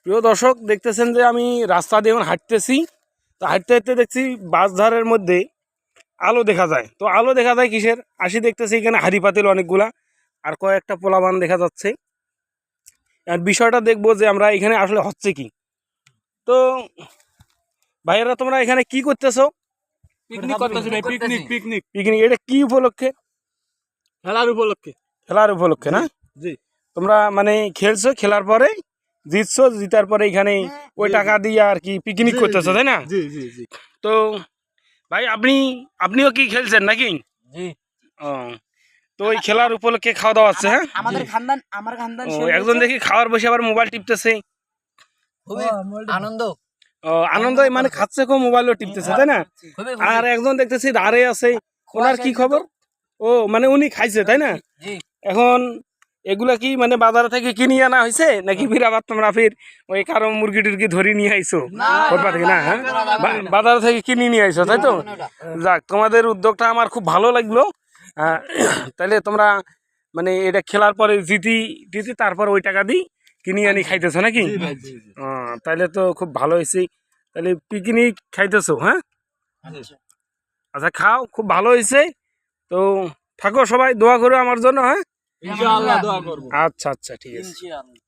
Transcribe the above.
প্রিয় দর্শক, দেখতেছেন যে আমি রাস্তা দিয়ে এখন হাঁটতেছি। তো হাঁটতে হাঁটতে দেখছি বাসধারের মধ্যে আলো দেখা যায়। তো আলো দেখা যায় কিসের? আসি দেখতেছি এখানে হাঁড়ি পাতিল অনেকগুলা, আর কয়েকটা পোলাবান দেখা যাচ্ছে। আর বিষয়টা দেখবো যে আমরা এখানে আসলে হচ্ছে কি। তো ভাইয়েরা, তোমরা এখানে কি করতেছো? পিকনিক করতেছি ভাই, পিকনিক পিকনিক পিকনিক? এটা কি উপলক্ষে? খেলার উপলক্ষে। খেলার উপলক্ষে না? জি। তোমরা মানে খেলছো, খেলার পরে জিতছো, জিতার পরে এখানে ওই টাকা দিয়ে আর কি পিকনিক করতেছো, তাই না? জি জি জি। তো ভাই, আপনিও কি খেলছেন নাকি? জি। ও, তো ওই খেলার উপলক্ষে খাওয়া দাওয়া আছে? হ্যাঁ, আমাদের খানদান ও, একজন দেখি খাওয়ার বসে আবার মোবাইল টিপতেছে। খুবই আনন্দ। ও, আনন্দ মানে খাচ্ছে, কো মোবাইলও টিপতেছে, তাই না? খুবই আর একজন দেখতেছি দাঁড়ে আছে, ওনার কি খবর? ও, মানে উনি খাইছে, তাই না? জি। এখন এগুলা কি মানে বাজার থেকে কিনে আনা হয়েছে নাকি ফির আবার তোমরা ফির ওই কারো মুরগি টুরগি ধরে নিয়ে আইছো ওরপা থেকে? না, হ্যাঁ, বাজার থেকে কিনে নিয়ে আইছো, তাই তো? যাক, তোমাদের উদ্যোগটা আমার খুব ভালো লাগলো। তাহলে তোমরা মানে এটা খেলার পরে জিতি তারপর ওই টাকা দিই কিনে আনি খাইতেছো নাকি? তাহলে তো খুব ভালো হয়েছে। তাহলে পিকনিক খাইতেছো? হ্যাঁ, আচ্ছা, খাও, খুব ভালো হয়েছে। তো থাকো, সবাই দোয়া করো আমার জন্য। হ্যাঁ, ইনশাআল্লাহ দোয়া করব। আচ্ছা আচ্ছা, ঠিক আছে। ইনশাআল্লাহ।